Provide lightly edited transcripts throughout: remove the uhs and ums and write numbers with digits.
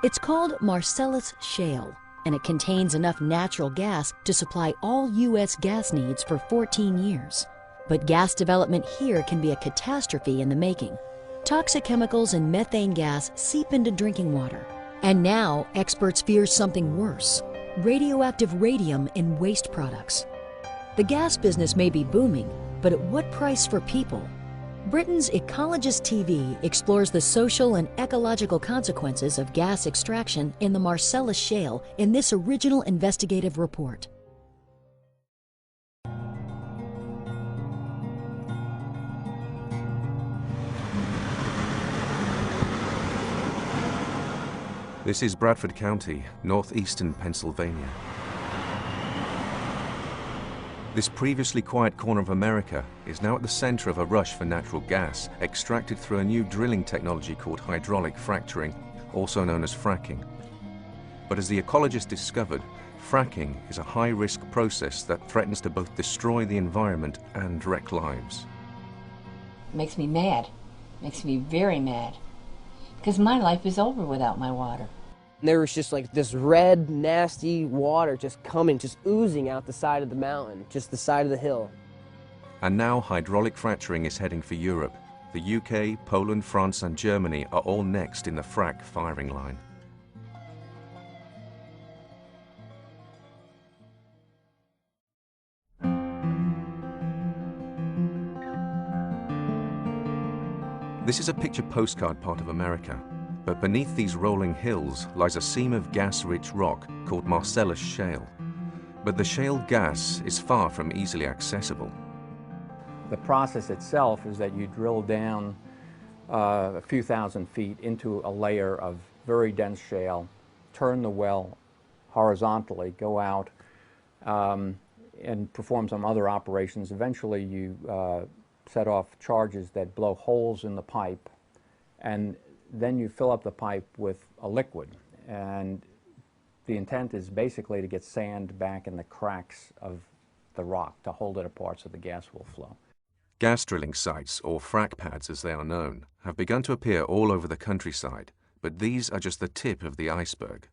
It's called Marcellus Shale, and it contains enough natural gas to supply all U.S. gas needs for 14 years. But gas development here can be a catastrophe in the making. Toxic chemicals and methane gas seep into drinking water. And now, experts fear something worse: radioactive radium in waste products. The gas business may be booming, but at what price for people? Britain's Ecologist TV explores the social and ecological consequences of gas extraction in the Marcellus Shale in this original investigative report. This is Bradford County, northeastern Pennsylvania. This previously quiet corner of America is now at the center of a rush for natural gas, extracted through a new drilling technology called hydraulic fracturing, also known as fracking. But as the ecologist discovered, fracking is a high-risk process that threatens to both destroy the environment and wreck lives. It makes me mad. It makes me very mad. Because my life is over without my water. There was just like this red, nasty water just coming, just oozing out the side of the mountain, just the side of the hill. And now hydraulic fracturing is heading for Europe. The UK, Poland, France and Germany are all next in the frack firing line. This is a picture postcard part of America. But beneath these rolling hills lies a seam of gas-rich rock called Marcellus Shale. But the shale gas is far from easily accessible. The process itself is that you drill down a few thousand feet into a layer of very dense shale, turn the well horizontally, go out and perform some other operations. Eventually you set off charges that blow holes in the pipe, and then you fill up the pipe with a liquid, and the intent is basically to get sand back in the cracks of the rock to hold it apart so the gas will flow. Gas drilling sites, or frack pads as they are known, have begun to appear all over the countryside, but these are just the tip of the iceberg.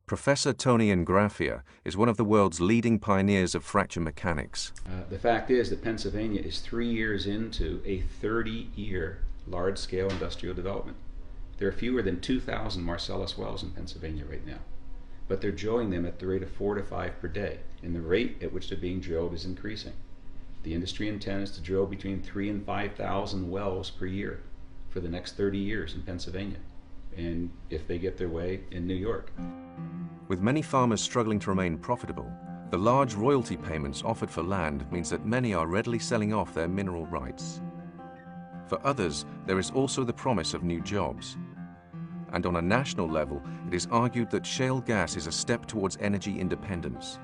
Professor Tony Ingraffia is one of the world's leading pioneers of fracture mechanics. The fact is that Pennsylvania is 3 years into a 30-year large-scale industrial development. There are fewer than 2,000 Marcellus wells in Pennsylvania right now, but they're drilling them at the rate of 4 to 5 per day, and the rate at which they're being drilled is increasing. The industry intends to drill between 3,000 and 5,000 wells per year for the next 30 years in Pennsylvania, and if they get their way, in New York. With many farmers struggling to remain profitable, the large royalty payments offered for land means that many are readily selling off their mineral rights. For others, there is also the promise of new jobs. And on a national level, it is argued that shale gas is a step towards energy independence.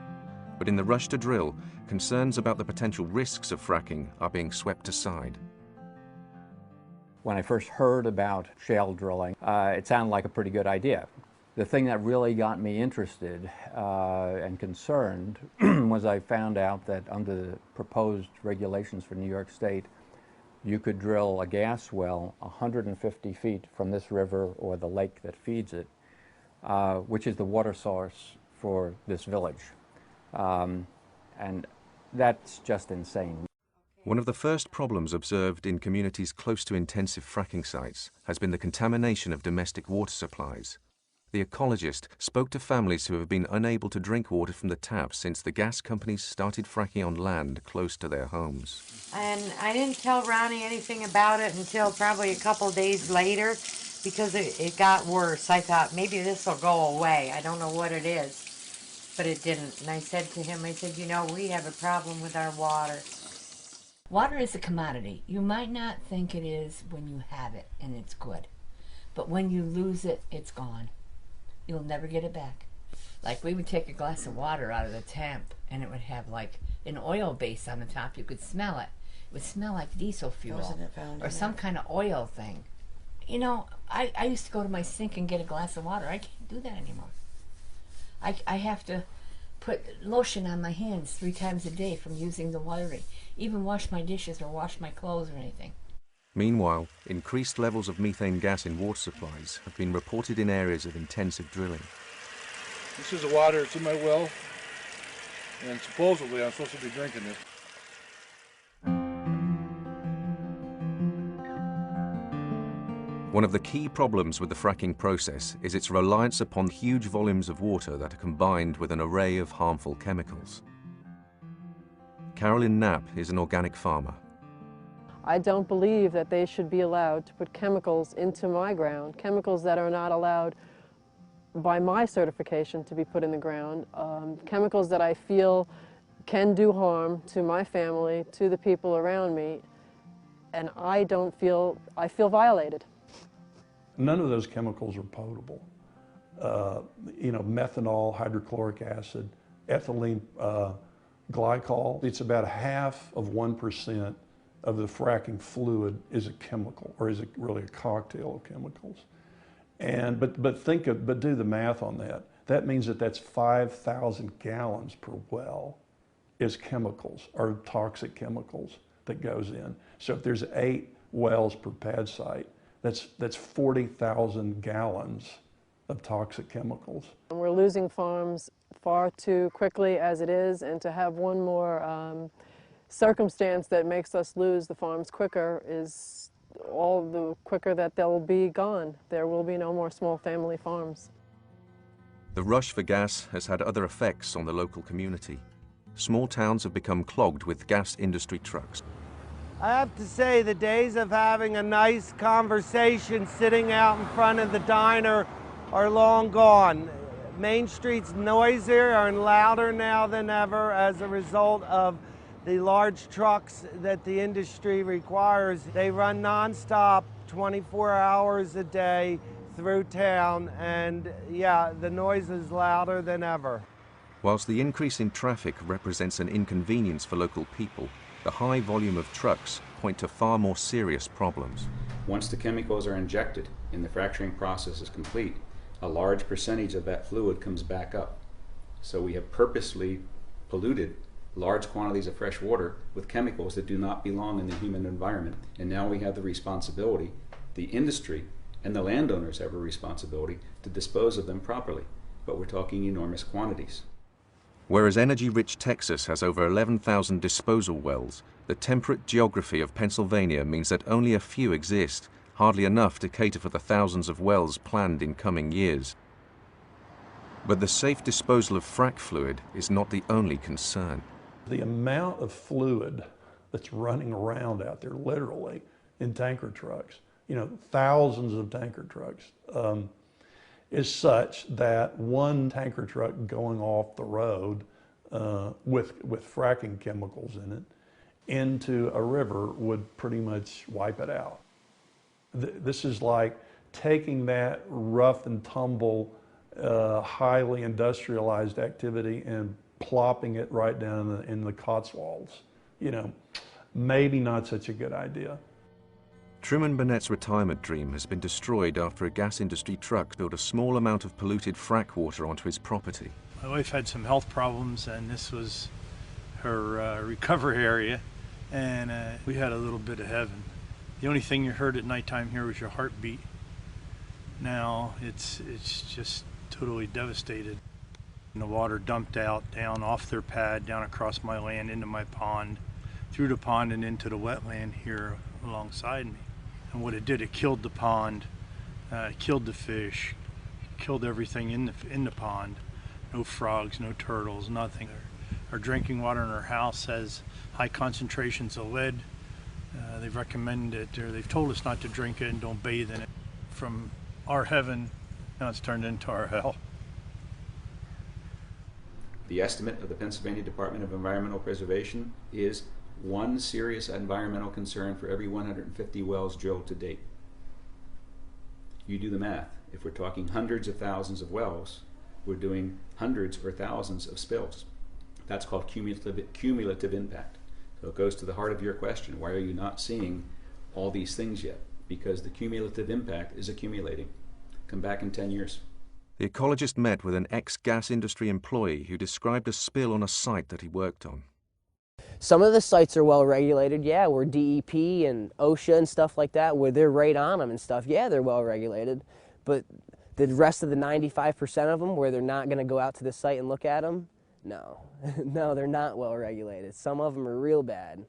But in the rush to drill, concerns about the potential risks of fracking are being swept aside. When I first heard about shale drilling, it sounded like a pretty good idea. The thing that really got me interested and concerned was I found out that under the proposed regulations for New York State, you could drill a gas well 150 feet from this river or the lake that feeds it, which is the water source for this village. And that's just insane. One of the first problems observed in communities close to intensive fracking sites has been the contamination of domestic water supplies. The ecologist spoke to families who have been unable to drink water from the tap since the gas companies started fracking on land close to their homes. And I didn't tell Ronnie anything about it until probably a couple days later because it got worse. I thought maybe this will go away. I don't know what it is, but it didn't. And I said to him, I said, you know, we have a problem with our water. Water is a commodity. You might not think it is when you have it and it's good, but when you lose it, it's gone. You'll never get it back. Like we would take a glass of water out of the tap and it would have like an oil base on the top. You could smell it. It would smell like diesel fuel or some kind of oil thing. You know, I used to go to my sink and get a glass of water. I can't do that anymore. I have to put lotion on my hands 3 times a day from using the watering. Even wash my dishes or wash my clothes or anything. Meanwhile, increased levels of methane gas in water supplies have been reported in areas of intensive drilling. This is the water that's in my well, and supposedly I'm supposed to be drinking it. One of the key problems with the fracking process is its reliance upon huge volumes of water that are combined with an array of harmful chemicals. Carolyn Knapp is an organic farmer. I don't believe that they should be allowed to put chemicals into my ground, chemicals that are not allowed by my certification to be put in the ground, chemicals that I feel can do harm to my family, to the people around me, and I feel violated. None of those chemicals are potable. Methanol, hydrochloric acid, ethylene glycol, it's about half of 1% of the fracking fluid is a chemical, or is it really a cocktail of chemicals? And but do the math on that. That means that's 5,000 gallons per well is chemicals, or toxic chemicals that goes in. So if there's 8 wells per pad site, that's 40,000 gallons of toxic chemicals. We're losing farms far too quickly as it is, and to have one more circumstance that makes us lose the farms quicker is all the quicker that they'll be gone. There will be no more small family farms. The rush for gas has had other effects on the local community. Small towns have become clogged with gas industry trucks. I have to say, the days of having a nice conversation sitting out in front of the diner are long gone. Main Street's noisier and louder now than ever as a result of the large trucks that the industry requires. They run nonstop 24 hours a day through town, and yeah, the noise is louder than ever. Whilst the increase in traffic represents an inconvenience for local people, the high volume of trucks point to far more serious problems. Once the chemicals are injected and the fracturing process is complete, a large percentage of that fluid comes back up. So we have purposely polluted large quantities of fresh water with chemicals that do not belong in the human environment. And now we have the responsibility, the industry and the landowners have a responsibility to dispose of them properly. But we're talking enormous quantities. Whereas energy-rich Texas has over 11,000 disposal wells, the temperate geography of Pennsylvania means that only a few exist, hardly enough to cater for the thousands of wells planned in coming years. But the safe disposal of frack fluid is not the only concern. The amount of fluid that's running around out there, literally, in tanker trucks, thousands of tanker trucks, is such that one tanker truck going off the road with fracking chemicals in it into a river would pretty much wipe it out. This is like taking that rough and tumble, highly industrialized activity and plopping it right down in the Cotswolds. Maybe not such a good idea. Truman Burnett's retirement dream has been destroyed after a gas industry truck spilled a small amount of polluted frack water onto his property. My wife had some health problems, and this was her recovery area, and we had a little bit of heaven. The only thing you heard at nighttime here was your heartbeat. Now it's just totally devastated. And the water dumped out, down off their pad, down across my land, into my pond, through the pond and into the wetland here alongside me. And what it did, it killed the pond, killed the fish, killed everything in the pond. No frogs, no turtles, nothing. Our drinking water in our house has high concentrations of lead. They've recommended it, or they've told us not to drink it and don't bathe in it. From our heaven, now it's turned into our hell. The estimate of the Pennsylvania Department of Environmental Preservation is one serious environmental concern for every 150 wells drilled to date. You do the math. If we're talking hundreds of thousands of wells, we're doing hundreds or thousands of spills. That's called cumulative impact. So it goes to the heart of your question. Why are you not seeing all these things yet? Because the cumulative impact is accumulating. Come back in 10 years. The ecologist met with an ex-gas industry employee who described a spill on a site that he worked on. Some of the sites are well regulated, yeah, where DEP and OSHA and stuff like that, where they're right on them and stuff, yeah, they're well regulated. But the rest of the 95% of them where they're not going to go out to the site and look at them, no. No, they're not well regulated. Some of them are real bad.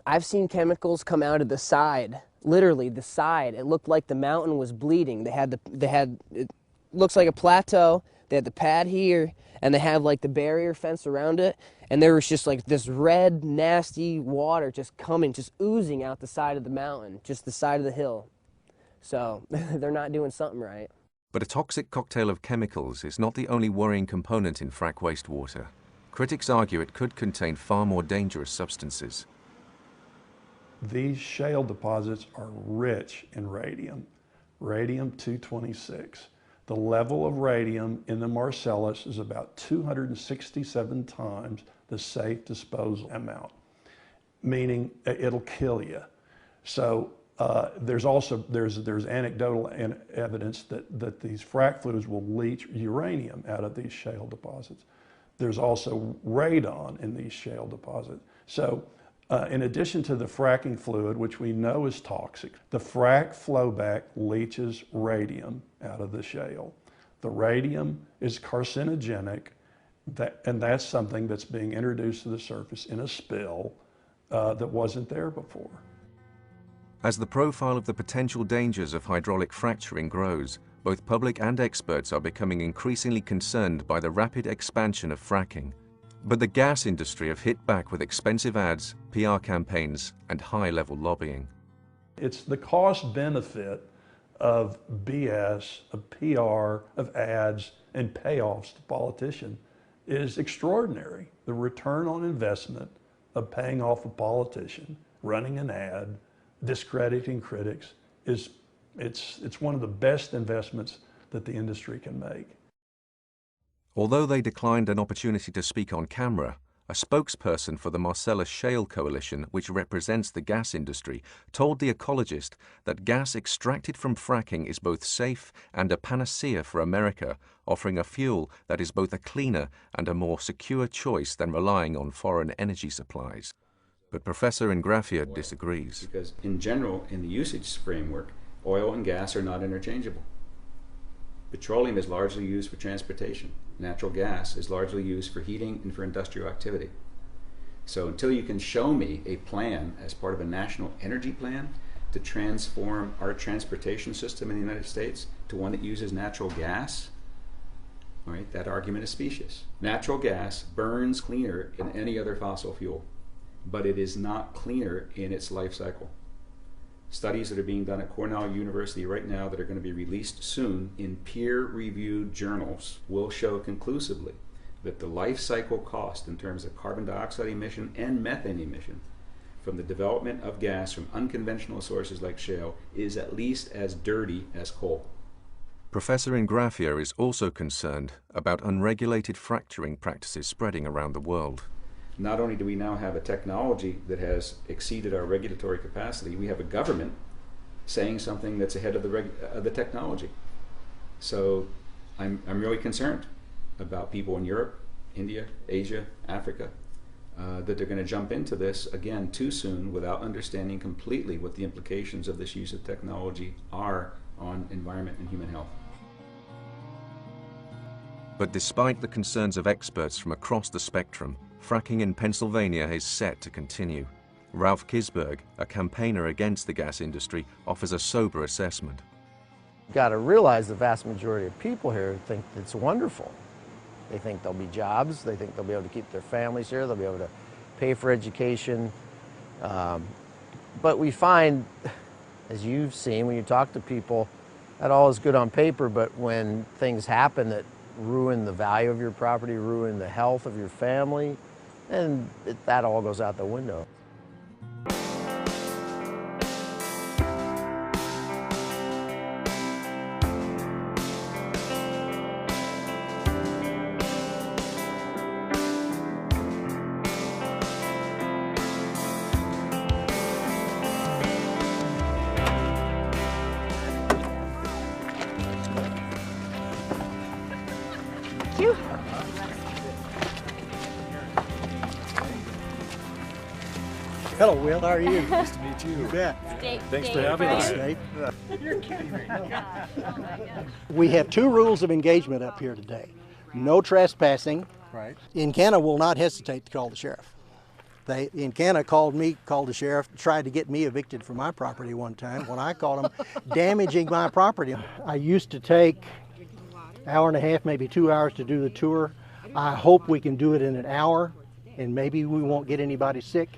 I've seen chemicals come out of the side, literally the side. It looked like the mountain was bleeding. It looks like a plateau. They had the pad here, and they have like the barrier fence around it, and there was just like this red, nasty water just coming, just oozing out the side of the mountain, just the side of the hill. So they're not doing something right. But a toxic cocktail of chemicals is not the only worrying component in frack wastewater. Critics argue it could contain far more dangerous substances. These shale deposits are rich in radium, radium-226. The level of radium in the Marcellus is about 267 times the safe disposal amount, meaning it'll kill you. So there's anecdotal evidence that these frac fluids will leach uranium out of these shale deposits. There's also radon in these shale deposits. So in addition to the fracking fluid, which we know is toxic, the frac flowback leaches radium out of the shale. The radium is carcinogenic, and that's something that's being introduced to the surface in a spill that wasn't there before. As the profile of the potential dangers of hydraulic fracturing grows, both public and experts are becoming increasingly concerned by the rapid expansion of fracking. But the gas industry have hit back with expensive ads, PR campaigns, and high-level lobbying. It's the cost benefit of BS, of PR, of ads, and payoffs to politicians is extraordinary. The return on investment of paying off a politician, running an ad, discrediting critics, it's one of the best investments that the industry can make. Although they declined an opportunity to speak on camera, a spokesperson for the Marcellus Shale Coalition, which represents the gas industry, told The Ecologist that gas extracted from fracking is both safe and a panacea for America, offering a fuel that is both a cleaner and a more secure choice than relying on foreign energy supplies. But Professor Ingrafia disagrees. Because in general, in the usage framework, oil and gas are not interchangeable. Petroleum is largely used for transportation. Natural gas is largely used for heating and for industrial activity. So until you can show me a plan as part of a national energy plan to transform our transportation system in the United States to one that uses natural gas, all right, that argument is specious. Natural gas burns cleaner than any other fossil fuel, but it is not cleaner in its life cycle. Studies that are being done at Cornell University right now that are going to be released soon in peer-reviewed journals will show conclusively that the life cycle cost in terms of carbon dioxide emission and methane emission from the development of gas from unconventional sources like shale is at least as dirty as coal. Professor Ingrafia is also concerned about unregulated fracturing practices spreading around the world. Not only do we now have a technology that has exceeded our regulatory capacity, we have a government saying something that's ahead of the technology. So I'm really concerned about people in Europe, India, Asia, Africa, that they're going to jump into this again too soon without understanding completely what the implications of this use of technology are on environment and human health. But despite the concerns of experts from across the spectrum, fracking in Pennsylvania is set to continue. Ralph Kisberg, a campaigner against the gas industry, offers a sober assessment. You've got to realize the vast majority of people here think it's wonderful. They think there'll be jobs, they think they'll be able to keep their families here, they'll be able to pay for education. But we find, as you've seen when you talk to people, that all is good on paper, but when things happen that ruin the value of your property, ruin the health of your family, and that all goes out the window. Hello, Will. How are you? Nice to meet you. You bet. Thanks for having us. You're kidding me. Oh my God. We have 2 rules of engagement up here today. No trespassing. Right. Incana will not hesitate to call the sheriff. Incana called the sheriff, tried to get me evicted from my property one time when I called him damaging my property. I used to take an hour and a half, maybe 2 hours to do the tour. I hope we can do it in an hour and maybe we won't get anybody sick.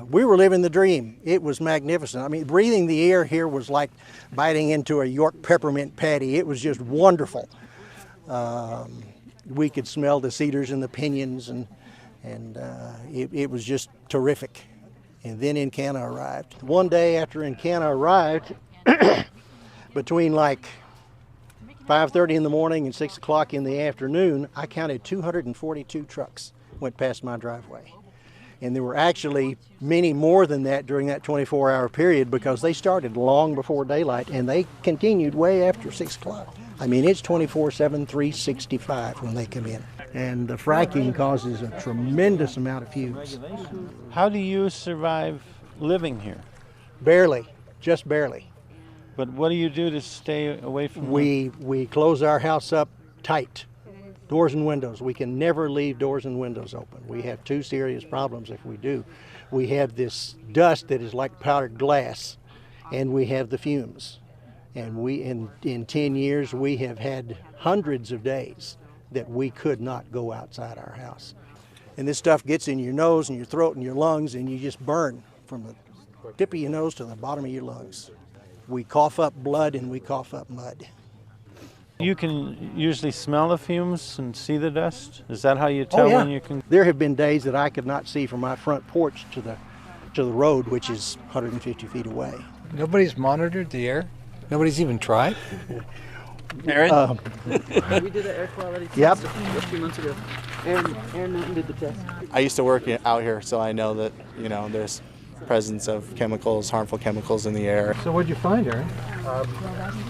We were living the dream. It was magnificent. I mean, breathing the air here was like biting into a York peppermint patty. It was just wonderful. We could smell the cedars and the pinyons, and it was just terrific. And then Incana arrived. One day after Incana arrived, between like 5:30 in the morning and 6 o'clock in the afternoon, I counted 242 trucks went past my driveway. And there were actually many more than that during that 24-hour period because they started long before daylight and they continued way after 6 o'clock. I mean, it's 24/7, 365 when they come in. And the fracking causes a tremendous amount of fumes. How do you survive living here? Barely, just barely. But what do you do to stay away from We close our house up tight. Doors and windows. We can never leave doors and windows open. We have 2 serious problems if we do. We have this dust that is like powdered glass, and we have the fumes. And in 10 years, we have had hundreds of days that we could not go outside our house. And this stuff gets in your nose and your throat and your lungs, and you just burn from the tip of your nose to the bottom of your lungs. We cough up blood and we cough up mud. You can usually smell the fumes and see the dust? Is that how you tell when you can? There have been days that I could not see from my front porch to the road, which is 150 feet away. Nobody's monitored the air? Nobody's even tried? Aaron? We did an air quality test a few months ago. Aaron Newton did the test. I used to work out here, so I know that, there's presence of chemicals, harmful chemicals in the air. So what'd you find, Aaron?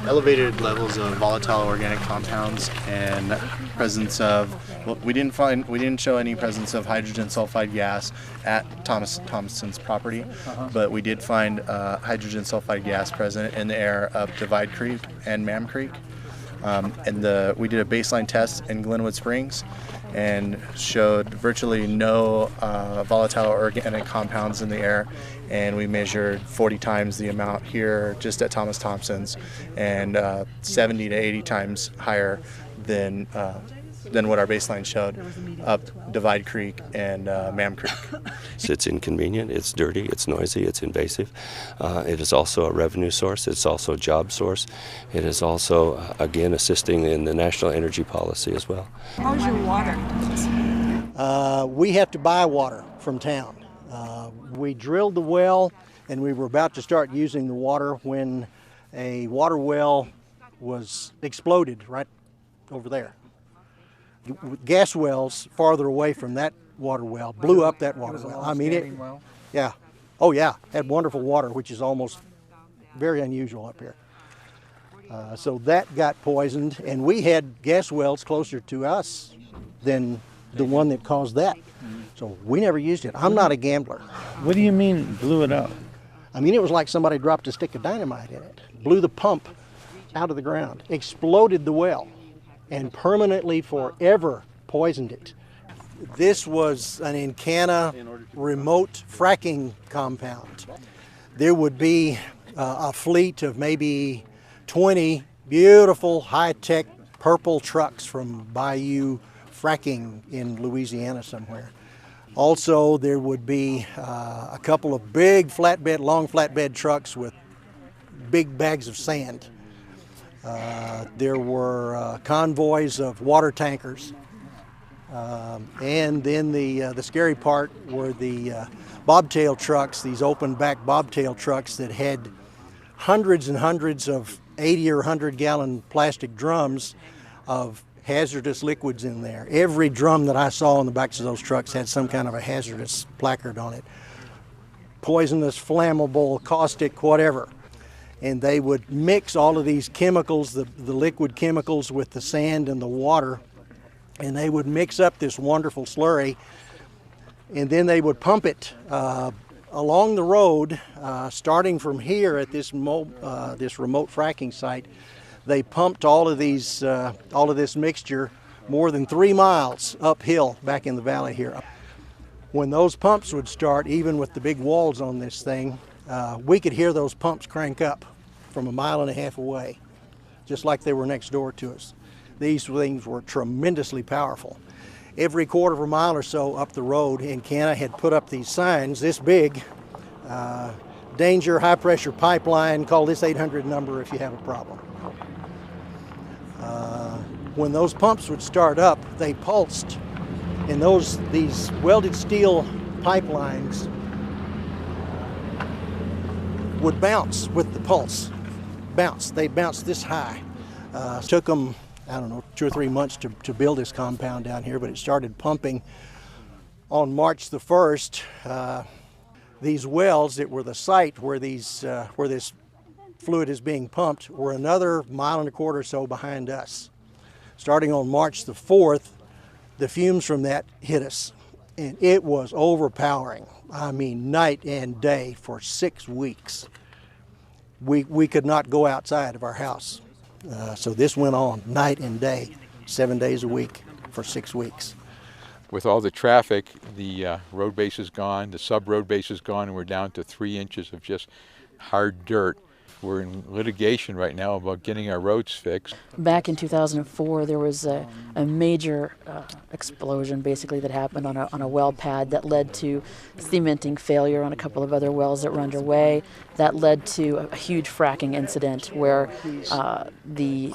Elevated levels of volatile organic compounds and presence of, we didn't show any presence of hydrogen sulfide gas at Thompson's property, but we did find hydrogen sulfide gas present in the air of Divide Creek and Mam Creek. We did a baseline test in Glenwood Springs and showed virtually no volatile organic compounds in the air, and we measured 40 times the amount here just at Thomas Thompson's, and 70 to 80 times higher than what our baseline showed up Divide Creek and Mam Creek. It's inconvenient, it's dirty, it's noisy, it's invasive. It is also a revenue source, it's also a job source. It is also, again, assisting in the national energy policy as well. How's your water? We have to buy water from town. We drilled the well and we were about to start using the water when a water well was exploded right over there. Gas wells farther away from that water well blew up that water well. I mean, yeah. Oh yeah, had wonderful water, which is almost very unusual up here. So that got poisoned, and we had gas wells closer to us than the one that caused that. So we never used it. I'm not a gambler. What do you mean blew it up? I mean, it was like somebody dropped a stick of dynamite in it, blew the pump out of the ground, exploded the well, and permanently forever poisoned it. This was an Incana remote fracking compound. There would be a fleet of maybe 20 beautiful high-tech purple trucks from Bayou Fracking in Louisiana somewhere. Also, there would be a couple of big flatbed, long flatbed trucks with big bags of sand. There were convoys of water tankers. And then the scary part were the bobtail trucks, these open back bobtail trucks that had hundreds and hundreds of 80 or 100 gallon plastic drums of hazardous liquids in there. Every drum that I saw on the backs of those trucks had some kind of a hazardous placard on it. Poisonous, flammable, caustic, whatever. And they would mix all of these chemicals, the liquid chemicals, with the sand and the water, and they would mix up this wonderful slurry, and then they would pump it Along the road, starting from here at this remote fracking site, they pumped all of this mixture more than 3 miles uphill back in the valley here. When those pumps would start, even with the big walls on this thing, we could hear those pumps crank up from 1.5 miles away, just like they were next door to us. These things were tremendously powerful. Every 1/4 mile or so up the road, Encana had put up these signs this big, danger, high pressure pipeline, call this 800 number if you have a problem. When those pumps would start up, they pulsed, and these welded steel pipelines would bounce with the pulse. They bounced this high. Took them, I don't know, 2 or 3 months to build this compound down here, but it started pumping on March the 1st. These wells that were the site where this fluid is being pumped were another 1.25 miles or so behind us. Starting on March the 4th, the fumes from that hit us, and it was overpowering. I mean, night and day for 6 weeks. We could not go outside of our house. So this went on night and day, 7 days a week for 6 weeks. With all the traffic, the road base is gone, the sub-road base is gone, and we're down to 3 inches of just hard dirt. We're in litigation right now about getting our roads fixed. Back in 2004, there was a major explosion basically that happened on a well pad that led to cementing failure on a couple of other wells that were underway. That led to a huge fracking incident where the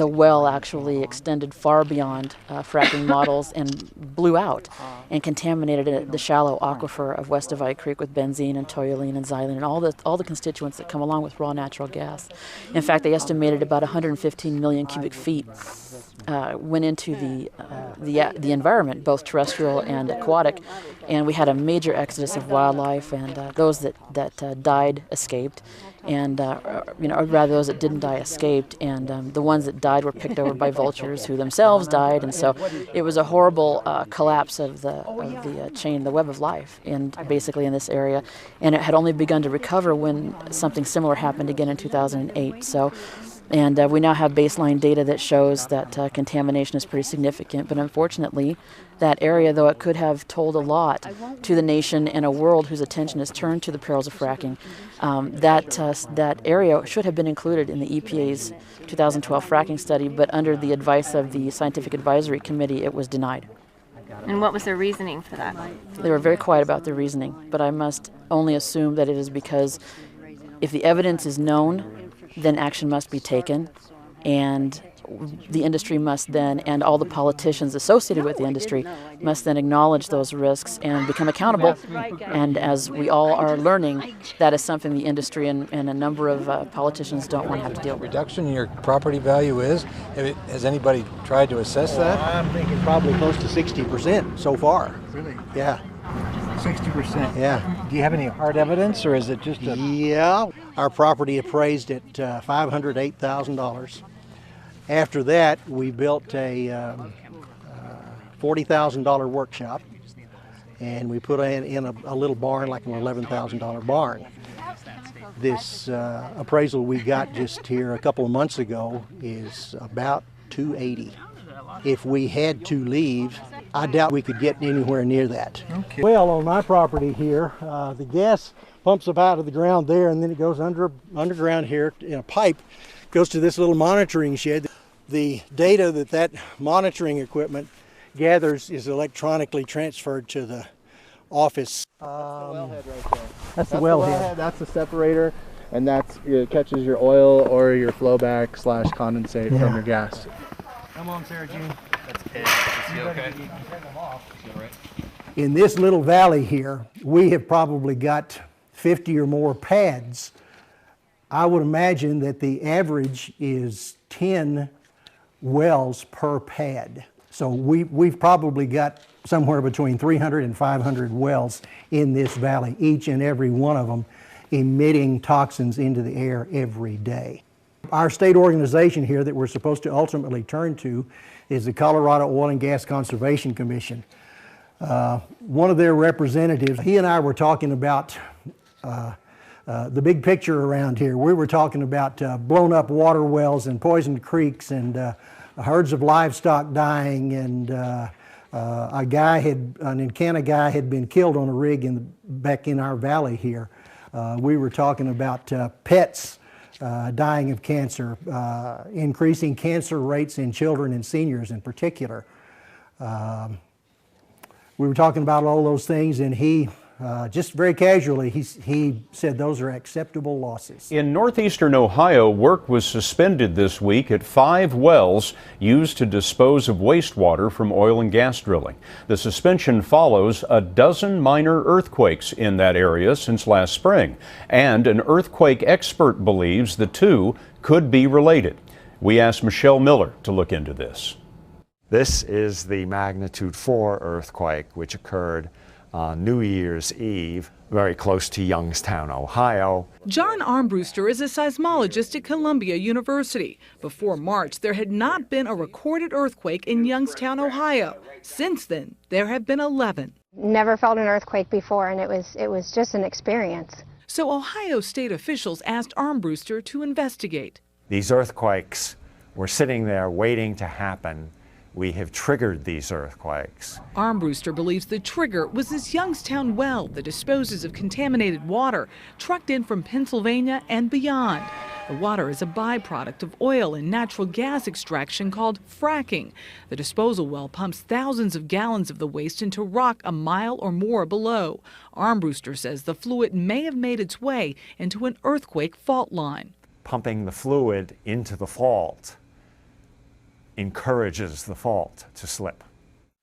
well actually extended far beyond fracking models and blew out and contaminated the shallow aquifer of West Divide Creek with benzene and toluene and xylene and all the constituents that come along with raw natural gas. In fact, they estimated about 115 million cubic feet went into the environment, both terrestrial and aquatic, and we had a major exodus of wildlife, and those that died escaped, and or rather those that didn't die escaped, and the ones that died were picked over by vultures who themselves died, and so it was a horrible collapse of the chain, the web of life, basically in this area, and it had only begun to recover when something similar happened again in 2008. And we now have baseline data that shows that contamination is pretty significant. But unfortunately, that area, though it could have told a lot to the nation and a world whose attention is turned to the perils of fracking, that area should have been included in the EPA's 2012 fracking study, but under the advice of the Scientific Advisory Committee, it was denied. And what was their reasoning for that? They were very quiet about their reasoning, but I must only assume that it is because if the evidence is known, then action must be taken, and the industry must then, and all the politicians associated with the industry, must then acknowledge those risks and become accountable. And as we all are learning, that is something the industry and a number of politicians don't want to have to deal with. Reduction in your property value is? Has anybody tried to assess that? I'm thinking probably close to 60% so far. Really? Yeah. 60%? Yeah. Do you have any hard evidence, or is it just a... Yeah. Our property appraised at $508,000. After that, we built a $40,000 workshop, and we put in a little barn, like an $11,000 barn. This appraisal we got just here a couple of months ago is about $280,000. If we had to leave, I doubt we could get anywhere near that. Okay. Well, on my property here, the gas pumps up out of the ground there, and then it goes underground here in a pipe, goes to this little monitoring shed. The data that monitoring equipment gathers is electronically transferred to the office. That's the wellhead right there. That's the wellhead. That's the separator, and it catches your oil or your flowback / condensate from your gas. Come on, Sarah Jean. That's it. Is he okay? In this little valley here, we have probably got 50 or more pads. I would imagine that the average is 10 wells per pad. So we've probably got somewhere between 300 and 500 wells in this valley, each and every one of them emitting toxins into the air every day. Our state organization here that we're supposed to ultimately turn to is the Colorado Oil and Gas Conservation Commission. one of their representatives, he and I were talking about the big picture around here. We were talking about blown up water wells and poisoned creeks and herds of livestock dying, and an Encana guy had been killed on a rig back in our valley here. We were talking about pets dying of cancer, increasing cancer rates in children and seniors in particular. We were talking about all those things, and he, just very casually, he said those are acceptable losses. In northeastern Ohio, work was suspended this week at 5 wells used to dispose of wastewater from oil and gas drilling. The suspension follows a dozen minor earthquakes in that area since last spring, and an earthquake expert believes the two could be related. We asked Michelle Miller to look into this. This is the magnitude 4 earthquake which occurred on New Year's Eve, very close to Youngstown, Ohio. John Armbruster is a seismologist at Columbia University. Before March, there had not been a recorded earthquake in Youngstown, Ohio. Since then, there have been 11. Never felt an earthquake before, and it was just an experience. So Ohio state officials asked Armbruster to investigate. These earthquakes were sitting there waiting to happen. We have triggered these earthquakes. Armbruster believes the trigger was this Youngstown well that disposes of contaminated water trucked in from Pennsylvania and beyond. The water is a byproduct of oil and natural gas extraction called fracking. The disposal well pumps thousands of gallons of the waste into rock a mile or more below. Armbruster says the fluid may have made its way into an earthquake fault line. Pumping the fluid into the fault encourages the fault to slip.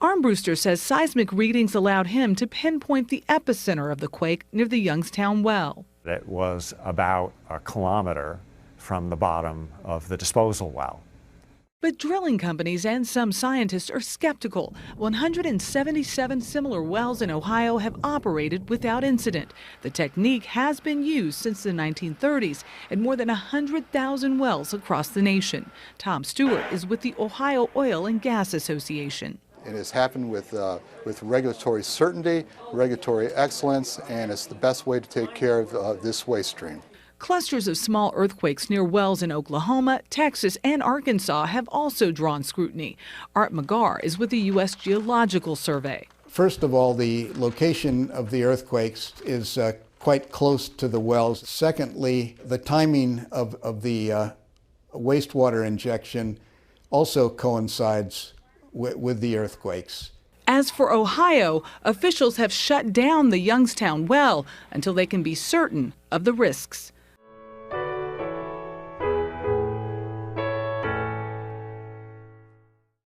Armbruster says seismic readings allowed him to pinpoint the epicenter of the quake near the Youngstown well. It was about a kilometer from the bottom of the disposal well. But drilling companies and some scientists are skeptical. 177 similar wells in Ohio have operated without incident. The technique has been used since the 1930s at more than 100,000 wells across the nation. Tom Stewart is with the Ohio Oil and Gas Association. It has happened with regulatory certainty, regulatory excellence, and it's the best way to take care of this waste stream. Clusters of small earthquakes near wells in Oklahoma, Texas, and Arkansas have also drawn scrutiny. Art McGarr is with the U.S. Geological Survey. First of all, the location of the earthquakes is quite close to the wells. Secondly, the timing of the wastewater injection also coincides with the earthquakes. As for Ohio, officials have shut down the Youngstown well until they can be certain of the risks.